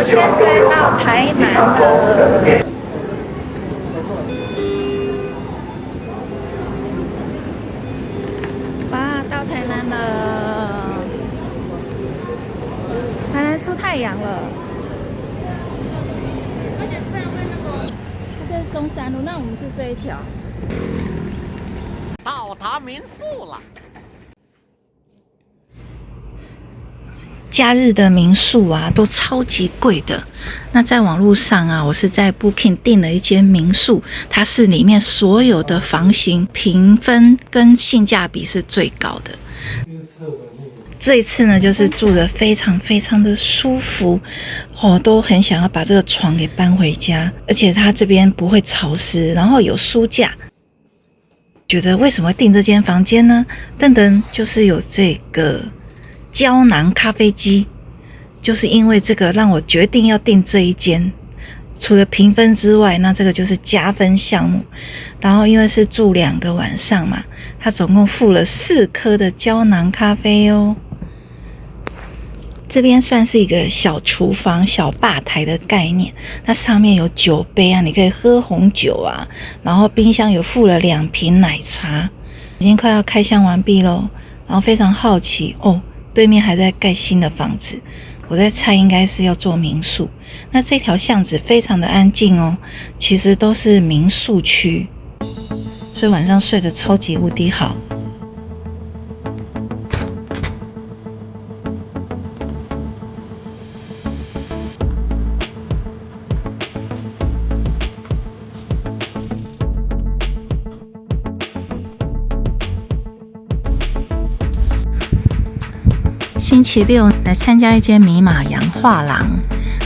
现在到台南了。哇，到台南了！台南出太阳了。它这是中山路，那我们是这一条。到达民宿了。假日的民宿啊，都超级贵的。那在网络上啊，我是在 Booking 订了一间民宿，它是里面所有的房型评分跟性价比是最高的。这一次呢，就是住得非常非常的舒服，都很想要把这个床给搬回家，而且它这边不会潮湿，然后有书架。觉得为什么订这间房间呢？噔噔，就是有这个胶囊咖啡机，就是因为这个让我决定要订这一间。除了评分之外，那这个就是加分项目。然后因为是住2个晚上嘛，它总共附了4颗的胶囊咖啡哦。这边算是一个小厨房、小吧台的概念，它上面有酒杯啊，你可以喝红酒啊，然后冰箱有附了2瓶奶茶，已经快要开箱完毕咯。然后非常好奇哦，对面还在盖新的房子，我在猜应该是要做民宿。那这条巷子非常的安静哦，其实都是民宿区，所以晚上睡得超级无敌好。星期六来参加一间米马洋画廊，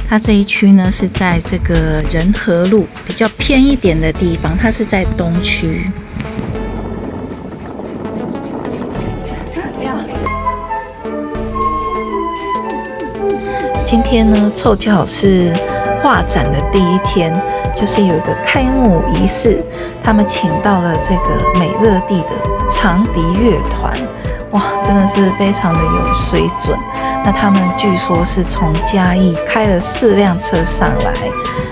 它这一区呢是在这个仁和路比较偏一点的地方，它是在东区。今天呢凑巧是画展的第一天，就是有一个开幕仪式，他们请到了这个美乐蒂的长笛乐团。哇，真的是非常的有水准。那他们据说是从嘉义开了4辆车上来，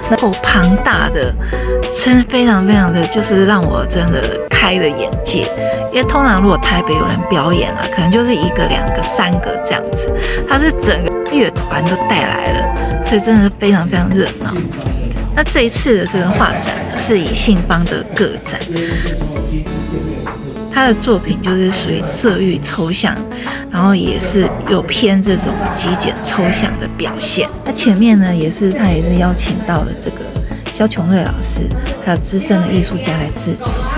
那够庞大的，真的非常非常的，就是让我真的开了眼界。因为通常如果台北有人表演啊，可能就是1个、2个、3个这样子，他是整个乐团都带来了，所以真的是非常非常热闹。那这一次的这个画展呢，是以信邦的个展。他的作品就是属于色域抽象，然后也是有偏这种极简抽象的表现。那前面呢，他也是邀请到了这个萧琼瑞老师，还有资深的艺术家来致辞。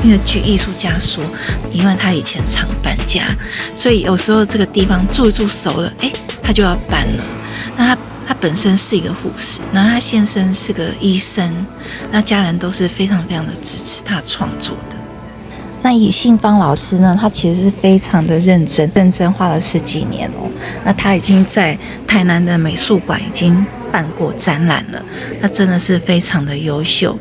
因为据艺术家说，因为他以前常搬家，所以有时候这个地方住一住熟了，他就要搬了。那他本身是一个护士，然后他先生是个医生，那家人都是非常非常的支持他创作的。那以信邦老师呢，他其实是非常的认真画了10几年哦。那他已经在台南的美术馆已经办过展览了，那真的是非常的优秀。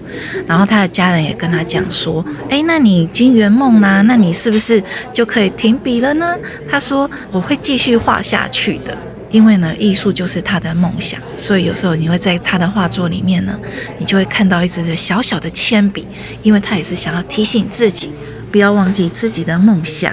然后他的家人也跟他讲说，那你已经圆梦啦，那你是不是就可以停笔了呢？他说我会继续画下去的。因为呢，艺术就是他的梦想，所以有时候你会在他的画作里面呢，你就会看到一支小小的铅笔，因为他也是想要提醒自己，不要忘记自己的梦想。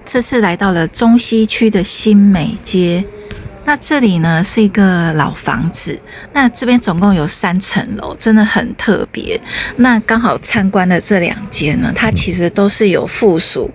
这次来到了中西区的新美街，那这里呢是一个老房子，那这边总共有3层楼，真的很特别。那刚好参观的这2间呢，它其实都是有附属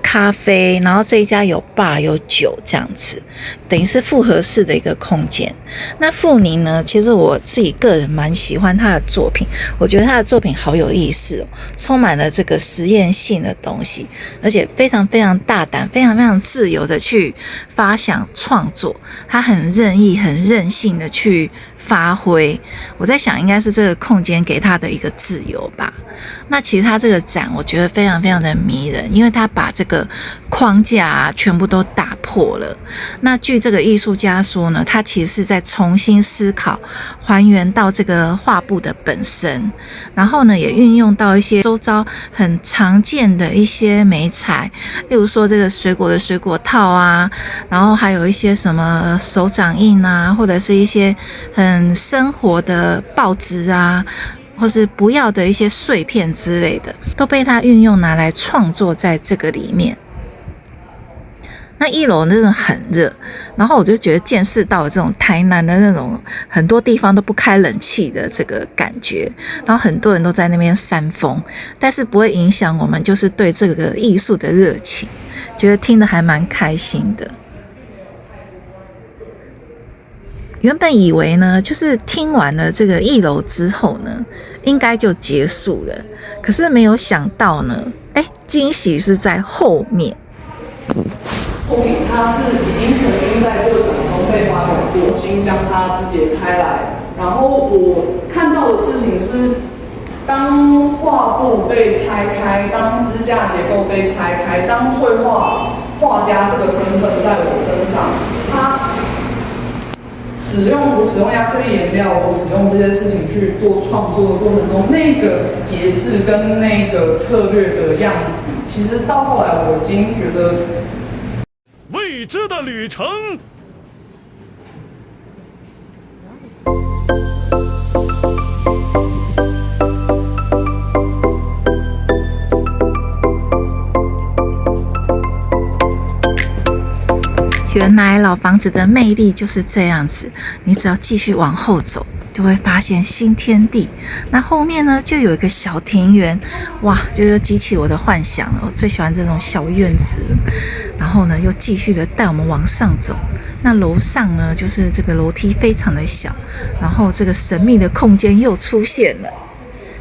咖啡，然后这一家有bar有酒这样子，等于是复合式的一个空间。那傅宁呢，其实我自己个人蛮喜欢他的作品，我觉得他的作品好有意思哦，充满了这个实验性的东西，而且非常非常大胆，非常非常自由的去发想创作，他很任意很任性的去发挥。我在想应该是这个空间给他的一个自由吧。那其实他这个展我觉得非常非常的迷人，因为他把这个框架全部都打破了。那据这个艺术家说呢，他其实是在重新思考还原到这个画布的本身，然后呢也运用到一些周遭很常见的一些媒材，例如说这个水果的水果套啊，然后还有一些什么手掌印啊，或者是一些很生活的报纸啊，或是不要的一些碎片之类的，都被他运用拿来创作在这个里面。那1楼真的很热，然后我就觉得见识到了这种台南的那种很多地方都不开冷气的这个感觉，然后很多人都在那边扇风，但是不会影响我们就是对这个艺术的热情，觉得听得还蛮开心的。原本以为呢，就是听完了这个1楼之后呢，应该就结束了。可是没有想到呢，惊喜是在后面。后面它是已经曾经在各种中被发表过，新将它肢解开来。然后我看到的事情是，当画布被拆开，当支架结构被拆开，当画家这个身份在我身上，他我使用亚克力颜料，我使用这些事情去做创作的过程中，那个节制跟那个策略的样子，其实到后来我已经觉得未知的旅程。原来老房子的魅力就是这样子，你只要继续往后走，就会发现新天地。那后面呢，就有一个小庭园，哇，就激起我的幻想了。我最喜欢这种小院子了。然后呢，又继续的带我们往上走。那楼上呢，就是这个楼梯非常的小，然后这个神秘的空间又出现了。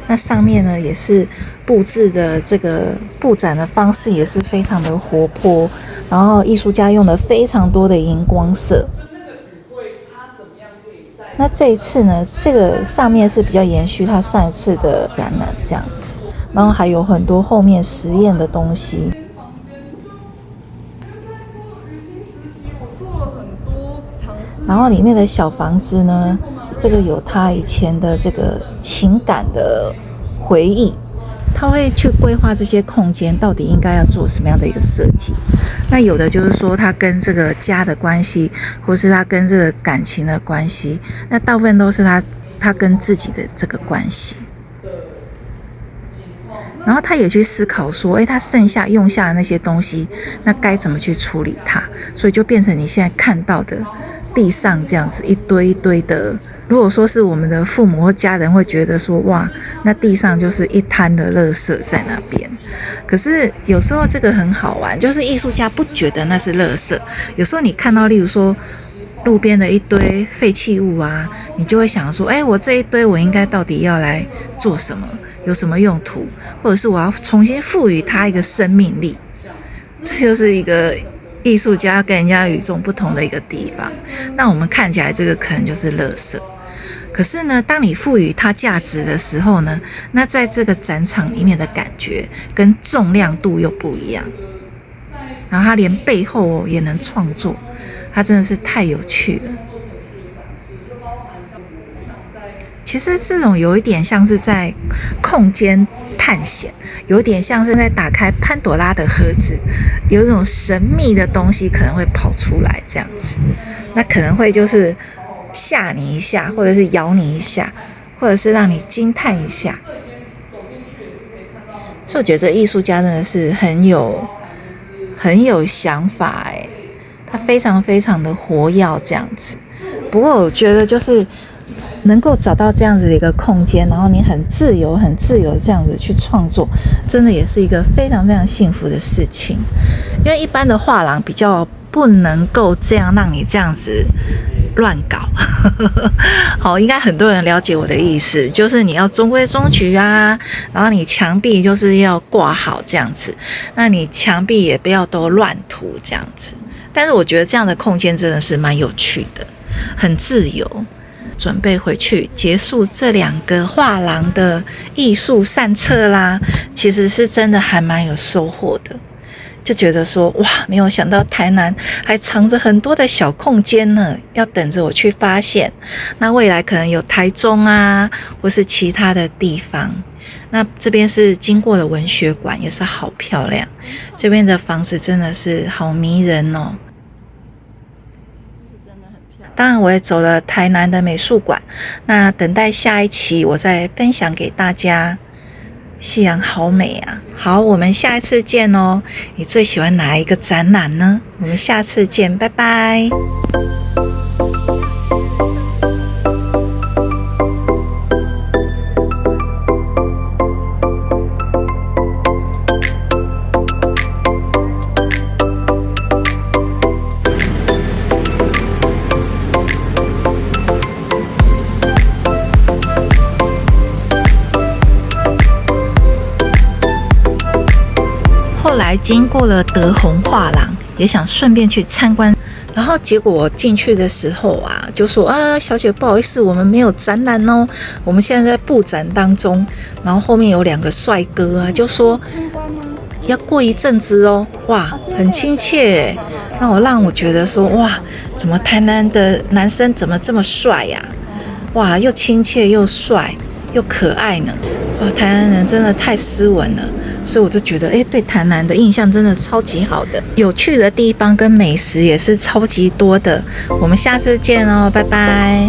那上面呢，也是布置的这个布展的方式也是非常的活泼，然后艺术家用了非常多的荧光色。那这一次呢，这个上面是比较延续它上一次的展览这样子，然后还有很多后面实验的东西。然后里面的小房子呢，这个有他以前的这个情感的回忆，他会去规划这些空间到底应该要做什么样的一个设计。那有的就是说他跟这个家的关系，或是他跟这个感情的关系，那大部分都是他跟自己的这个关系。然后他也去思考说，他剩下用下的那些东西，那该怎么去处理它，所以就变成你现在看到的地上这样子一堆一堆的。如果说是我们的父母或家人会觉得说，哇，那地上就是一滩的垃圾在那边。可是有时候这个很好玩，就是艺术家不觉得那是垃圾。有时候你看到例如说路边的一堆废弃物啊，你就会想说，我这一堆我应该到底要来做什么，有什么用途，或者是我要重新赋予它一个生命力。这就是一个艺术家跟人家与众不同的一个地方。那我们看起来这个可能就是垃圾，可是呢，当你赋予它价值的时候呢，那在这个展场里面的感觉跟重量度又不一样。然后它连背后也能创作，它真的是太有趣了。其实这种有一点像是在空间探险，有点像是在打开潘朵拉的盒子，有一种神秘的东西可能会跑出来这样子。那可能会就是吓你一下，或者是咬你一下，或者是让你惊叹一下。所以我觉得这艺术家真的是很有想法他非常非常的活跃这样子。不过我觉得就是能够找到这样子的一个空间，然后你很自由这样子去创作，真的也是一个非常非常幸福的事情。因为一般的画廊比较不能够这样让你这样子乱搞。好，应该很多人了解我的意思，就是你要中规中矩啊，然后你墙壁就是要挂好这样子，那你墙壁也不要都乱涂这样子。但是我觉得这样的空间真的是蛮有趣的，很自由。准备回去结束这2个画廊的艺术散策啦，其实是真的还蛮有收获的，就觉得说哇，没有想到台南还藏着很多的小空间呢，要等着我去发现。那未来可能有台中啊，或是其他的地方。那这边是经过了文学馆，也是好漂亮，这边的房子真的是好迷人哦。当然我也走了台南的美术馆，那等待下一期我再分享给大家。夕阳好美啊！好，我们下一次见哦。你最喜欢哪一个展览呢？我们下次见，拜拜。后来经过了德宏画廊，也想顺便去参观，然后结果我进去的时候啊，就说啊，小姐不好意思，我们没有展览哦，我们现在在布展当中。然后后面有2个帅哥啊，就说要过一阵子哦，哇，很亲切，让我觉得说哇，怎么台南的男生怎么这么帅呀？哇，又亲切又帅又可爱呢。哇，台南人真的太斯文了，所以我就觉得对台南的印象真的超级好的，有趣的地方跟美食也是超级多的。我们下次见哦，拜拜。